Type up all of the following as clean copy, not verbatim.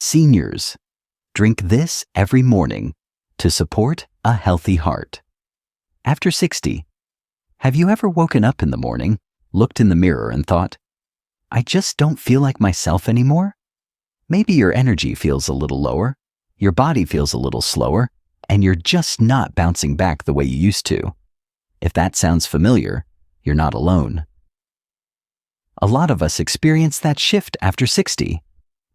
Seniors, drink this every morning to support a healthy heart. After 60, have you ever woken up in the morning, looked in the mirror and thought, I just don't feel like myself anymore? Maybe your energy feels a little lower, your body feels a little slower, and you're just not bouncing back the way you used to. If that sounds familiar, you're not alone. A lot of us experience that shift after 60.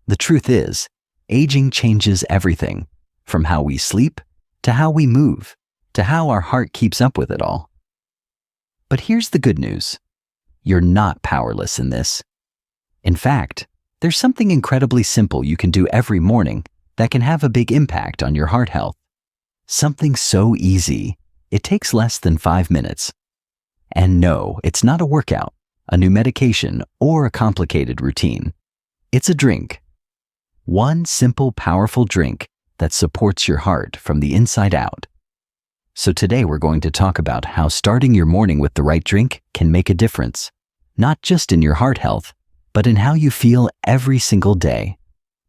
The truth is, aging changes everything, from how we sleep, to how we move, to how our heart keeps up with it all. But here's the good news. You're not powerless in this. In fact, there's something incredibly simple you can do every morning that can have a big impact on your heart health. Something so easy, it takes less than 5 minutes. And no, it's not a workout, a new medication, or a complicated routine. It's a drink. One simple, powerful drink that supports your heart from the inside out. So today we're going to talk about how starting your morning with the right drink can make a difference, not just in your heart health, but in how you feel every single day.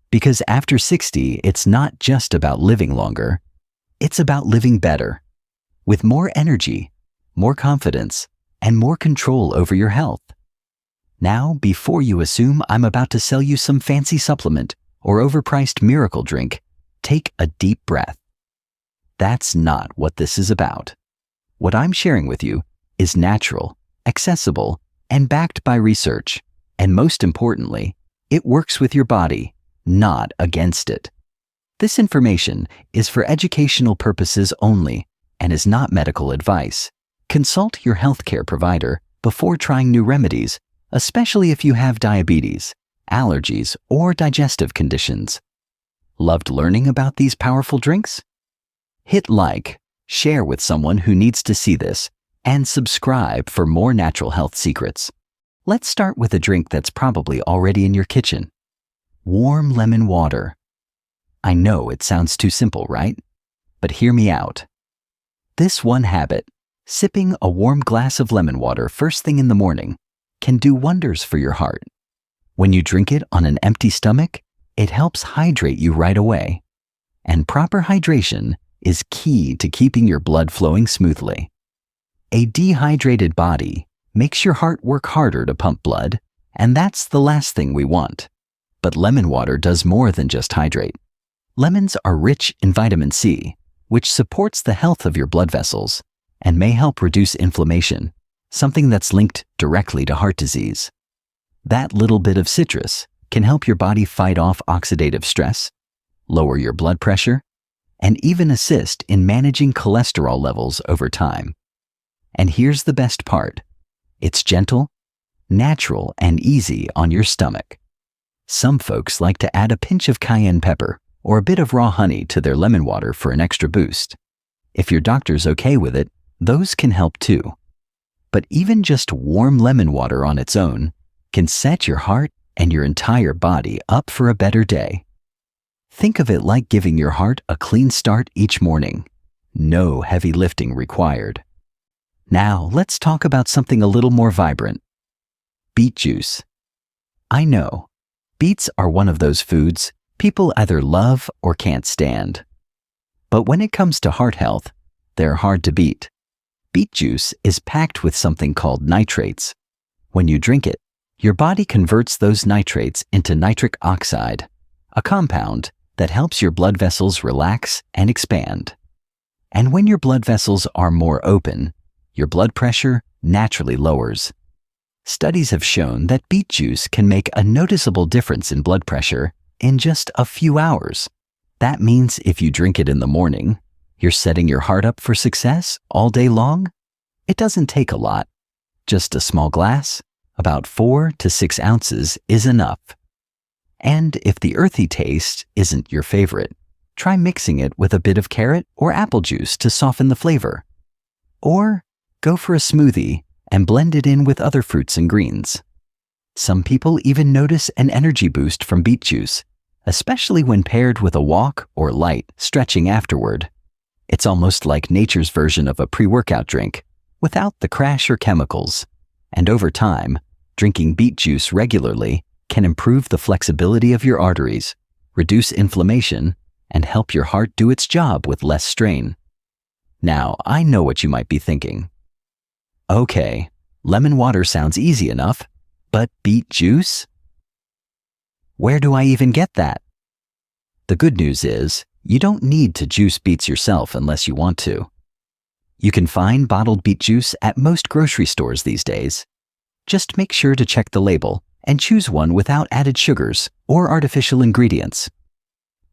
Because after 60, it's not just about living longer, it's about living better, with more energy, more confidence, and more control over your health. Now, before you assume I'm about to sell you some fancy supplement or overpriced miracle drink, take a deep breath. That's not what this is about. What I'm sharing with you is natural, accessible, and backed by research. And most importantly, it works with your body, not against it. This information is for educational purposes only and is not medical advice. Consult your healthcare provider before trying new remedies, especially if you have diabetes, allergies, or digestive conditions. Loved learning about these powerful drinks? Hit like, share with someone who needs to see this, and subscribe for more natural health secrets. Let's start with a drink that's probably already in your kitchen. Warm lemon water. I know it sounds too simple, right? But hear me out. This one habit, sipping a warm glass of lemon water first thing in the morning, can do wonders for your heart. When you drink it on an empty stomach, it helps hydrate you right away. And proper hydration is key to keeping your blood flowing smoothly. A dehydrated body makes your heart work harder to pump blood, and that's the last thing we want. But lemon water does more than just hydrate. Lemons are rich in vitamin C, which supports the health of your blood vessels and may help reduce inflammation, something that's linked directly to heart disease. That little bit of citrus can help your body fight off oxidative stress, lower your blood pressure, and even assist in managing cholesterol levels over time. And here's the best part. It's gentle, natural, and easy on your stomach. Some folks like to add a pinch of cayenne pepper or a bit of raw honey to their lemon water for an extra boost. If your doctor's okay with it, those can help too. But even just warm lemon water on its own can set your heart and your entire body up for a better day. Think of it like giving your heart a clean start each morning. No heavy lifting required. Now, let's talk about something a little more vibrant. Beet juice. I know, beets are one of those foods people either love or can't stand. But when it comes to heart health, they're hard to beat. Beet juice is packed with something called nitrates. When you drink it, your body converts those nitrates into nitric oxide, a compound that helps your blood vessels relax and expand. And when your blood vessels are more open, your blood pressure naturally lowers. Studies have shown that beet juice can make a noticeable difference in blood pressure in just a few hours. That means if you drink it in the morning, you're setting your heart up for success all day long. It doesn't take a lot. Just a small glass, about 4 to 6 ounces is enough. And if the earthy taste isn't your favorite, try mixing it with a bit of carrot or apple juice to soften the flavor. Or go for a smoothie and blend it in with other fruits and greens. Some people even notice an energy boost from beet juice, especially when paired with a walk or light stretching afterward. It's almost like nature's version of a pre-workout drink, without the crash or chemicals. And over time, drinking beet juice regularly can improve the flexibility of your arteries, reduce inflammation, and help your heart do its job with less strain. Now, I know what you might be thinking. Okay, lemon water sounds easy enough, but beet juice? Where do I even get that? The good news is, you don't need to juice beets yourself unless you want to. You can find bottled beet juice at most grocery stores these days. Just make sure to check the label and choose one without added sugars or artificial ingredients.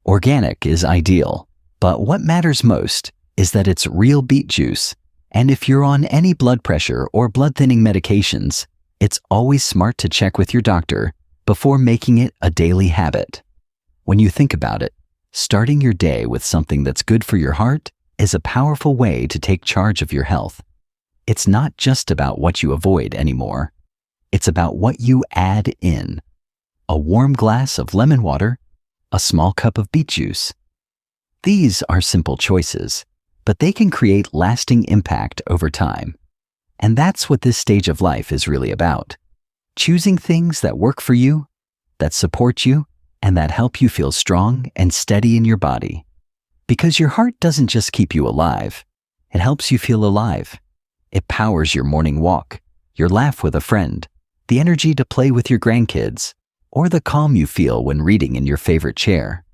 Organic is ideal, but what matters most is that it's real beet juice, and if you're on any blood pressure or blood thinning medications, it's always smart to check with your doctor before making it a daily habit. When you think about it, starting your day with something that's good for your heart is a powerful way to take charge of your health. It's not just about what you avoid anymore. It's about what you add in. A warm glass of lemon water, a small cup of beet juice. These are simple choices, but they can create lasting impact over time. And that's what this stage of life is really about. Choosing things that work for you, that support you, and that help you feel strong and steady in your body. Because your heart doesn't just keep you alive, it helps you feel alive. It powers your morning walk, your laugh with a friend, the energy to play with your grandkids, or the calm you feel when reading in your favorite chair.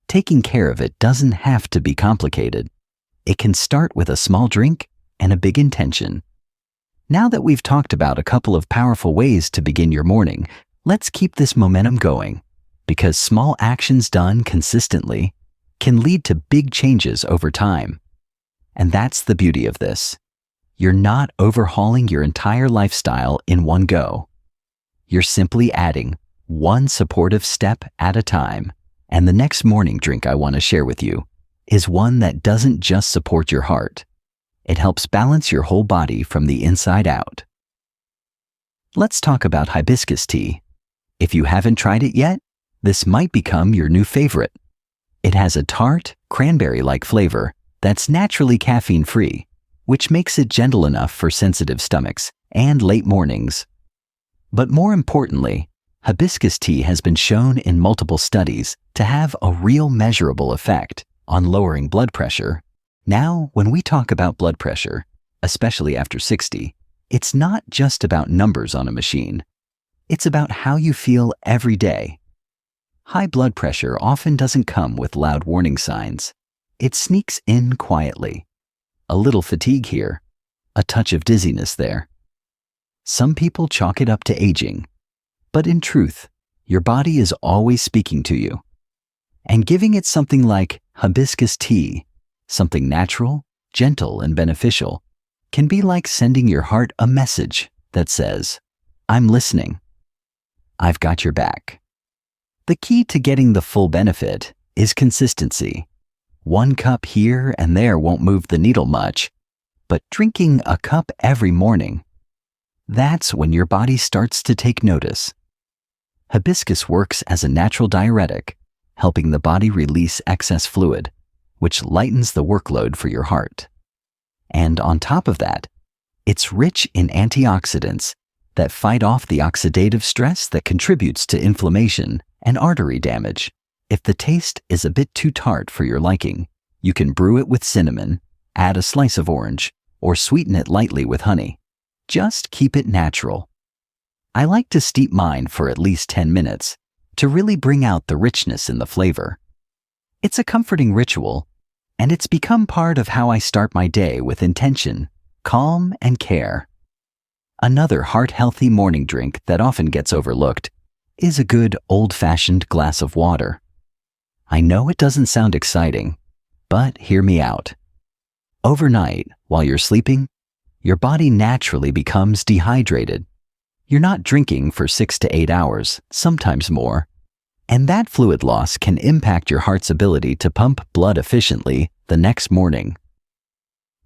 Taking care of it doesn't have to be complicated. It can start with a small drink and a big intention. Now that we've talked about a couple of powerful ways to begin your morning, let's keep this momentum going, because small actions done consistently can lead to big changes over time. And that's the beauty of this. You're not overhauling your entire lifestyle in one go. You're simply adding one supportive step at a time. And the next morning drink I want to share with you is one that doesn't just support your heart. It helps balance your whole body from the inside out. Let's talk about hibiscus tea. If you haven't tried it yet, this might become your new favorite. It has a tart, cranberry-like flavor that's naturally caffeine-free, which makes it gentle enough for sensitive stomachs and late mornings. But more importantly, hibiscus tea has been shown in multiple studies to have a real measurable effect on lowering blood pressure. Now, when we talk about blood pressure, especially after 60, it's not just about numbers on a machine. It's about how you feel every day. High blood pressure often doesn't come with loud warning signs. It sneaks in quietly. A little fatigue here, a touch of dizziness there. Some people chalk it up to aging, but in truth, your body is always speaking to you. And giving it something like hibiscus tea, something natural, gentle, and beneficial, can be like sending your heart a message that says, "I'm listening. I've got your back." The key to getting the full benefit is consistency. One cup here and there won't move the needle much, but drinking a cup every morning, that's when your body starts to take notice. Hibiscus works as a natural diuretic, helping the body release excess fluid, which lightens the workload for your heart. And on top of that, it's rich in antioxidants that fight off the oxidative stress that contributes to inflammation and artery damage. If the taste is a bit too tart for your liking, you can brew it with cinnamon, add a slice of orange, or sweeten it lightly with honey. Just keep it natural. I like to steep mine for at least 10 minutes to really bring out the richness in the flavor. It's a comforting ritual, and it's become part of how I start my day with intention, calm, and care. Another heart-healthy morning drink that often gets overlooked is a good old-fashioned glass of water. I know it doesn't sound exciting, but hear me out. Overnight, while you're sleeping, your body naturally becomes dehydrated. You're not drinking for 6 to 8 hours, sometimes more, and that fluid loss can impact your heart's ability to pump blood efficiently the next morning.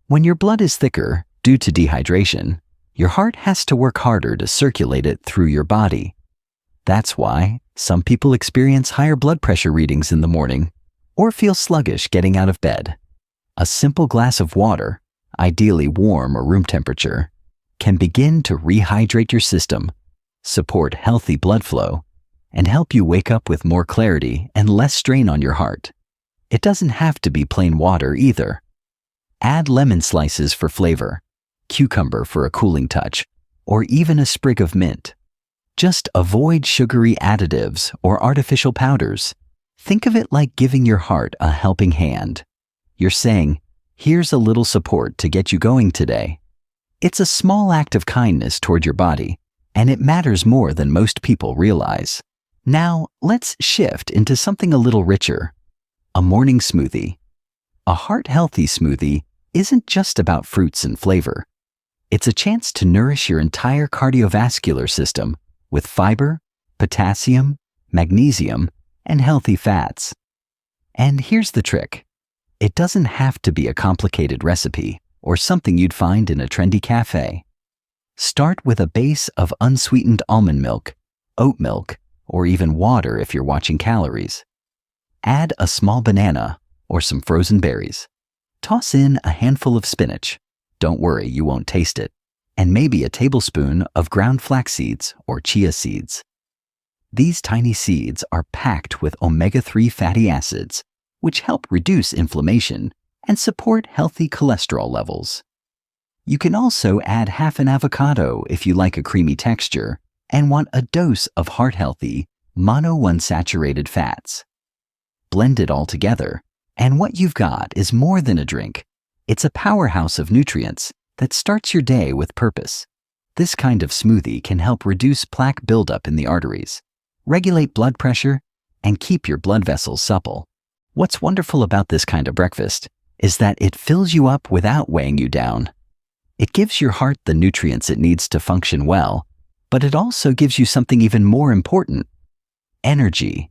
When your blood is thicker due to dehydration, your heart has to work harder to circulate it through your body. That's why some people experience higher blood pressure readings in the morning or feel sluggish getting out of bed. A simple glass of water, ideally warm or room temperature, can begin to rehydrate your system, support healthy blood flow, and help you wake up with more clarity and less strain on your heart. It doesn't have to be plain water either. Add lemon slices for flavor, cucumber for a cooling touch, or even a sprig of mint. Just avoid sugary additives or artificial powders. Think of it like giving your heart a helping hand. You're saying, here's a little support to get you going today. It's a small act of kindness toward your body, and it matters more than most people realize. Now, let's shift into something a little richer. A morning smoothie. A heart-healthy smoothie isn't just about fruits and flavor. It's a chance to nourish your entire cardiovascular system with fiber, potassium, magnesium, and healthy fats. And here's the trick. It doesn't have to be a complicated recipe or something you'd find in a trendy cafe. Start with a base of unsweetened almond milk, oat milk, or even water if you're watching calories. Add a small banana or some frozen berries. Toss in a handful of spinach. Don't worry, you won't taste it. And maybe a tablespoon of ground flax seeds or chia seeds. These tiny seeds are packed with omega-3 fatty acids, which help reduce inflammation and support healthy cholesterol levels. You can also add half an avocado if you like a creamy texture and want a dose of heart-healthy, monounsaturated fats. Blend it all together, and what you've got is more than a drink. It's a powerhouse of nutrients that starts your day with purpose. This kind of smoothie can help reduce plaque buildup in the arteries, regulate blood pressure, and keep your blood vessels supple. What's wonderful about this kind of breakfast is that it fills you up without weighing you down. It gives your heart the nutrients it needs to function well, but it also gives you something even more important: energy.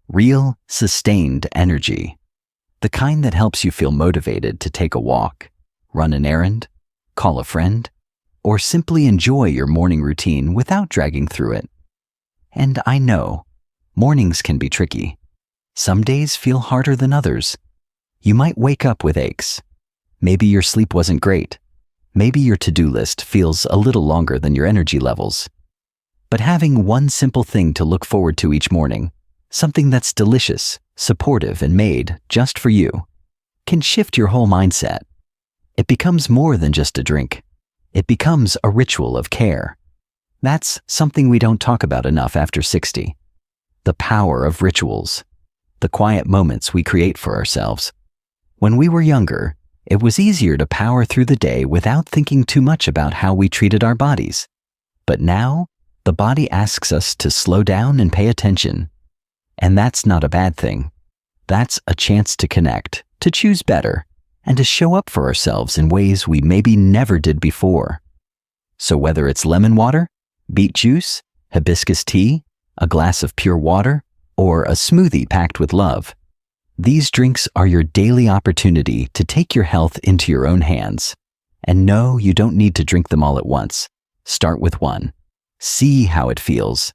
Real, sustained energy. The kind that helps you feel motivated to take a walk, run an errand, call a friend, or simply enjoy your morning routine without dragging through it. And I know, mornings can be tricky. Some days feel harder than others. You might wake up with aches. Maybe your sleep wasn't great. Maybe your to-do list feels a little longer than your energy levels. But having one simple thing to look forward to each morning, something that's delicious, supportive, and made just for you, can shift your whole mindset. It becomes more than just a drink. It becomes a ritual of care. That's something we don't talk about enough after 60. The power of rituals. The quiet moments we create for ourselves. When we were younger, it was easier to power through the day without thinking too much about how we treated our bodies. But now, the body asks us to slow down and pay attention. And that's not a bad thing. That's a chance to connect, to choose better, and to show up for ourselves in ways we maybe never did before. So whether it's lemon water, beet juice, hibiscus tea, a glass of pure water, or a smoothie packed with love, these drinks are your daily opportunity to take your health into your own hands. And no, you don't need to drink them all at once. Start with one. See how it feels.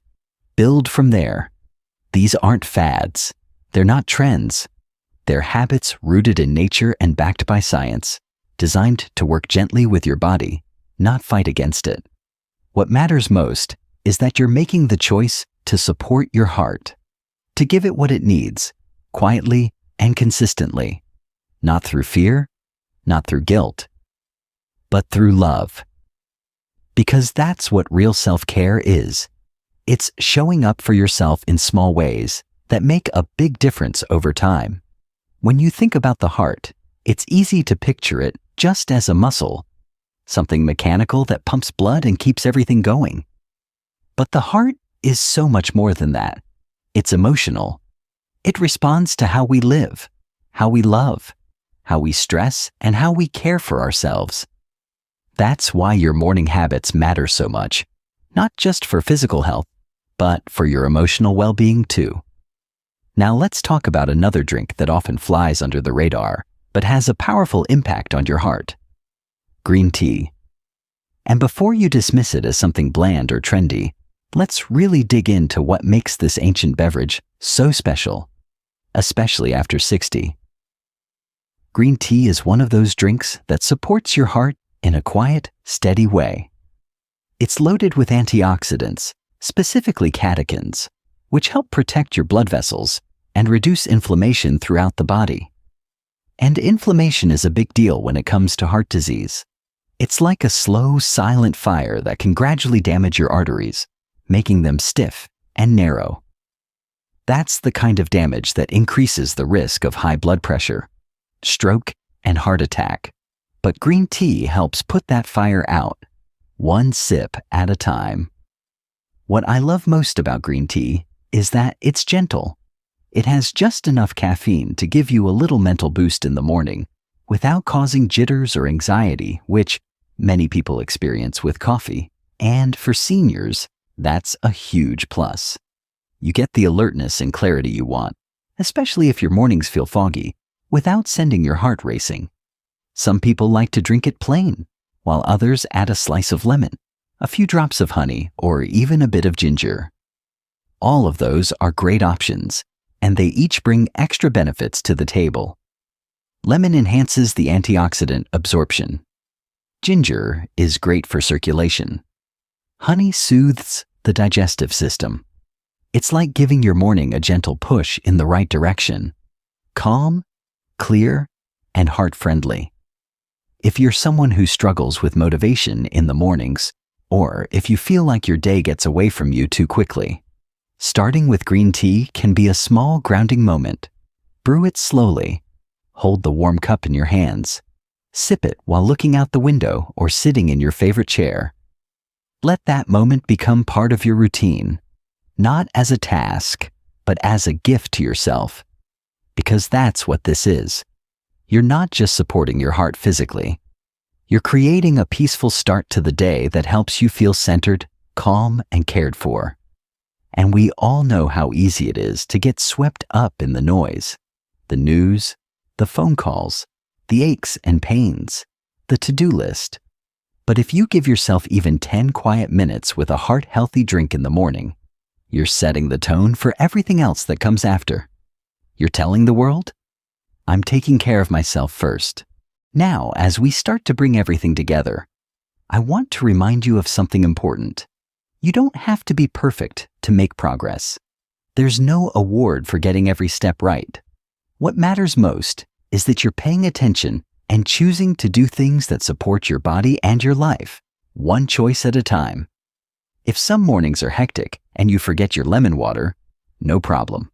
Build from there. These aren't fads. They're not trends. They're habits rooted in nature and backed by science, designed to work gently with your body, not fight against it. What matters most is that you're making the choice to support your heart, to give it what it needs, quietly and consistently, not through fear, not through guilt, but through love. Because that's what real self-care is. It's showing up for yourself in small ways that make a big difference over time. When you think about the heart, it's easy to picture it just as a muscle, something mechanical that pumps blood and keeps everything going. But the heart is so much more than that. It's emotional. It responds to how we live, how we love, how we stress, and how we care for ourselves. That's why your morning habits matter so much, not just for physical health, but for your emotional well-being too. Now let's talk about another drink that often flies under the radar, but has a powerful impact on your heart. Green tea. And before you dismiss it as something bland or trendy, let's really dig into what makes this ancient beverage so special, especially after 60. Green tea is one of those drinks that supports your heart in a quiet, steady way. It's loaded with antioxidants, specifically catechins, which help protect your blood vessels and reduce inflammation throughout the body. And inflammation is a big deal when it comes to heart disease. It's like a slow, silent fire that can gradually damage your arteries, making them stiff and narrow. That's the kind of damage that increases the risk of high blood pressure, stroke, and heart attack. But green tea helps put that fire out, one sip at a time. What I love most about green tea is that it's gentle. It has just enough caffeine to give you a little mental boost in the morning without causing jitters or anxiety, which many people experience with coffee. And for seniors, that's a huge plus. You get the alertness and clarity you want, especially if your mornings feel foggy, without sending your heart racing. Some people like to drink it plain, while others add a slice of lemon, a few drops of honey, or even a bit of ginger. All of those are great options, and they each bring extra benefits to the table. Lemon enhances the antioxidant absorption. Ginger is great for circulation. Honey soothes the digestive system. It's like giving your morning a gentle push in the right direction. Calm, clear, and heart-friendly. If you're someone who struggles with motivation in the mornings, or if you feel like your day gets away from you too quickly, starting with green tea can be a small grounding moment. Brew it slowly. Hold the warm cup in your hands. Sip it while looking out the window or sitting in your favorite chair. Let that moment become part of your routine, not as a task, but as a gift to yourself. Because that's what this is. You're not just supporting your heart physically. You're creating a peaceful start to the day that helps you feel centered, calm, and cared for. And we all know how easy it is to get swept up in the noise, the news, the phone calls, the aches and pains, the to-do list. But if you give yourself even 10 quiet minutes with a heart-healthy drink in the morning, you're setting the tone for everything else that comes after. You're telling the world, I'm taking care of myself first. Now, as we start to bring everything together, I want to remind you of something important. You don't have to be perfect to make progress. There's no award for getting every step right. What matters most is that you're paying attention and choosing to do things that support your body and your life, one choice at a time. If some mornings are hectic and you forget your lemon water, no problem.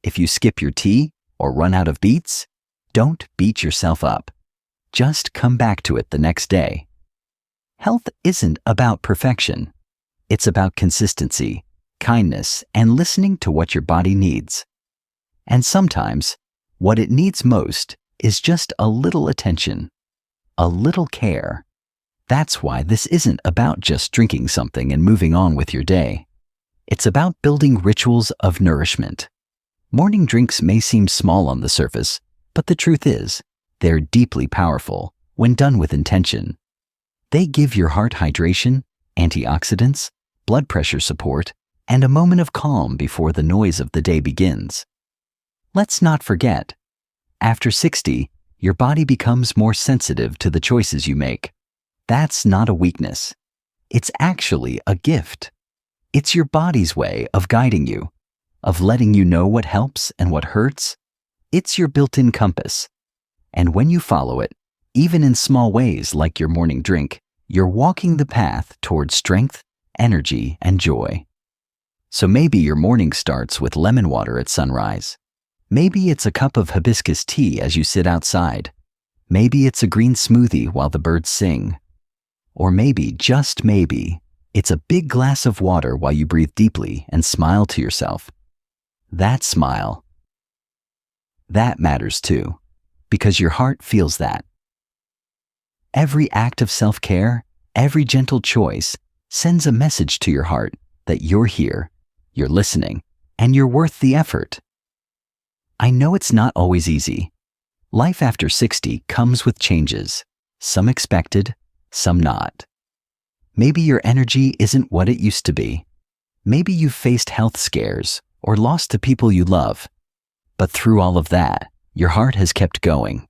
If you skip your tea or run out of beets, don't beat yourself up. Just come back to it the next day. Health isn't about perfection. It's about consistency, kindness, and listening to what your body needs. And sometimes, what it needs most is just a little attention, a little care. That's why this isn't about just drinking something and moving on with your day. It's about building rituals of nourishment. Morning drinks may seem small on the surface, but the truth is, they're deeply powerful when done with intention. They give your heart hydration, antioxidants, blood pressure support, and a moment of calm before the noise of the day begins. Let's not forget, after 60, your body becomes more sensitive to the choices you make. That's not a weakness. It's actually a gift. It's your body's way of guiding you, of letting you know what helps and what hurts. It's your built-in compass. And when you follow it, even in small ways like your morning drink, you're walking the path towards strength, energy, and joy. So maybe your morning starts with lemon water at sunrise. Maybe it's a cup of hibiscus tea as you sit outside. Maybe it's a green smoothie while the birds sing. Or maybe, just maybe, it's a big glass of water while you breathe deeply and smile to yourself. That smile, that matters too, because your heart feels that. Every act of self-care, every gentle choice, sends a message to your heart that you're here, you're listening, and you're worth the effort. I know it's not always easy. Life after 60 comes with changes, some expected, some not. Maybe your energy isn't what it used to be. Maybe you've faced health scares or lost the people you love. But through all of that, your heart has kept going.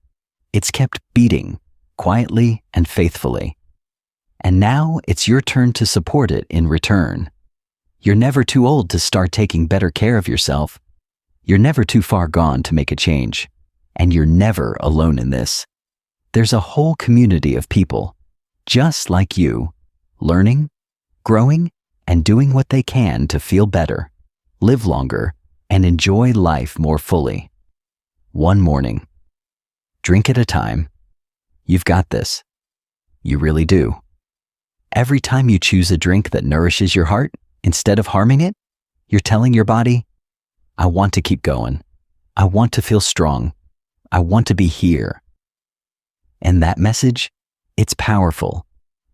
It's kept beating, quietly and faithfully. And now it's your turn to support it in return. You're never too old to start taking better care of yourself. You're never too far gone to make a change. And you're never alone in this. There's a whole community of people, just like you, learning, growing, and doing what they can to feel better, live longer, and enjoy life more fully. One morning. Drink at a time. You've got this. You really do. Every time you choose a drink that nourishes your heart instead of harming it, you're telling your body, I want to keep going. I want to feel strong. I want to be here. And that message, it's powerful.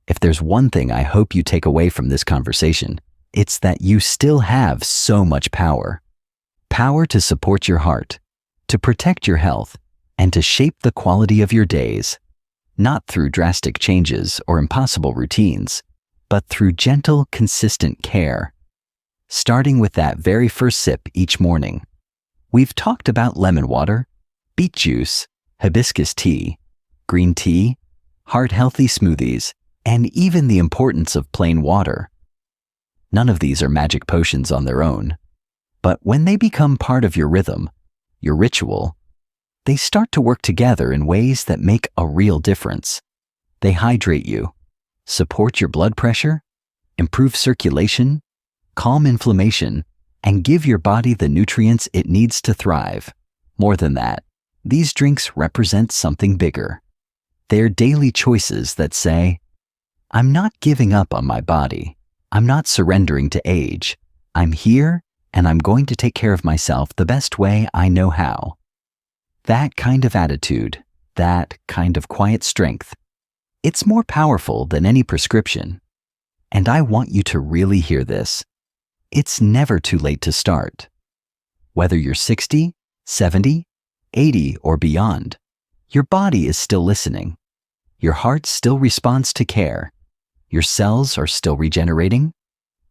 If there's one thing I hope you take away from this conversation, it's that you still have so much power. Power to support your heart, to protect your health, and to shape the quality of your days. Not through drastic changes or impossible routines, but through gentle, consistent care. Starting with that very first sip each morning. We've talked about lemon water, beet juice, hibiscus tea, green tea, heart-healthy smoothies, and even the importance of plain water. None of these are magic potions on their own, but when they become part of your rhythm, your ritual, they start to work together in ways that make a real difference. They hydrate you, support your blood pressure, improve circulation, calm inflammation, and give your body the nutrients it needs to thrive. More than that, these drinks represent something bigger. They're daily choices that say, I'm not giving up on my body. I'm not surrendering to age. I'm here, and I'm going to take care of myself the best way I know how. That kind of attitude, that kind of quiet strength, it's more powerful than any prescription. And I want you to really hear this. It's never too late to start. Whether you're 60, 70, 80, or beyond, your body is still listening. Your heart still responds to care. Your cells are still regenerating.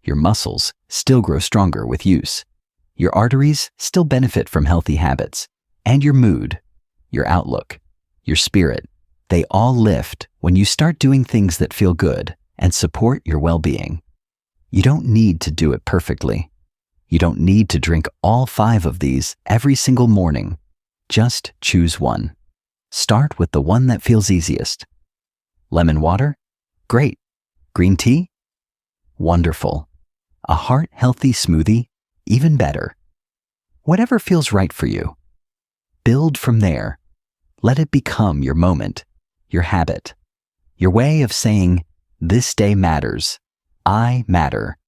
Your muscles still grow stronger with use. Your arteries still benefit from healthy habits. And your mood, your outlook, your spirit, they all lift when you start doing things that feel good and support your well-being. You don't need to do it perfectly. You don't need to drink all 5 of these every single morning. Just choose one. Start with the one that feels easiest. Lemon water? Great. Green tea? Wonderful. A heart-healthy smoothie? Even better. Whatever feels right for you. Build from there. Let it become your moment, your habit, your way of saying, this day matters. I matter.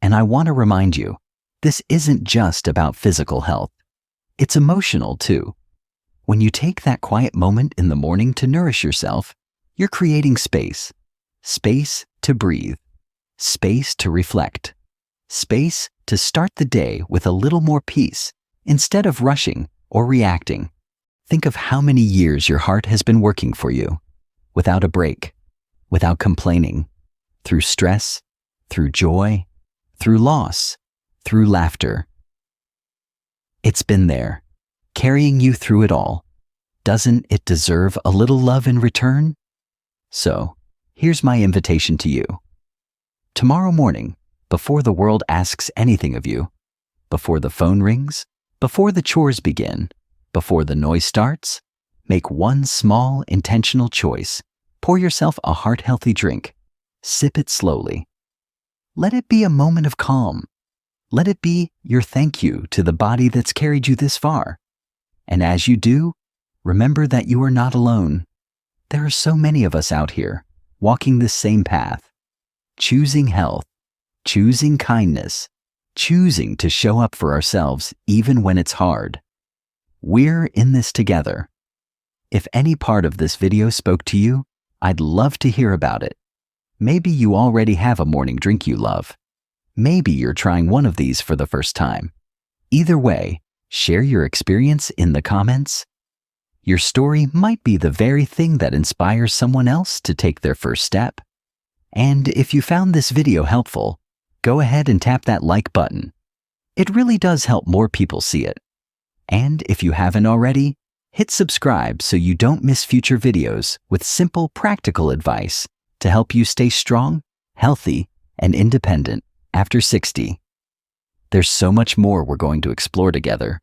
And I want to remind you, this isn't just about physical health. It's emotional too. When you take that quiet moment in the morning to nourish yourself, you're creating space. Space to breathe. Space to reflect. Space to start the day with a little more peace instead of rushing or reacting. Think of how many years your heart has been working for you, without a break, without complaining, through stress, through joy, through loss, through laughter. It's been there, carrying you through it all. Doesn't it deserve a little love in return? So, here's my invitation to you. Tomorrow morning, before the world asks anything of you, before the phone rings, before the chores begin, before the noise starts, make one small, intentional choice. Pour yourself a heart-healthy drink. Sip it slowly. Let it be a moment of calm. Let it be your thank you to the body that's carried you this far. And as you do, remember that you are not alone. There are so many of us out here, walking this same path, choosing health, choosing kindness, choosing to show up for ourselves even when it's hard. We're in this together. If any part of this video spoke to you, I'd love to hear about it. Maybe you already have a morning drink you love. Maybe you're trying one of these for the first time. Either way, share your experience in the comments. Your story might be the very thing that inspires someone else to take their first step. And if you found this video helpful, go ahead and tap that like button. It really does help more people see it. And if you haven't already, hit subscribe so you don't miss future videos with simple, practical advice to help you stay strong, healthy, and independent after 60. There's so much more we're going to explore together.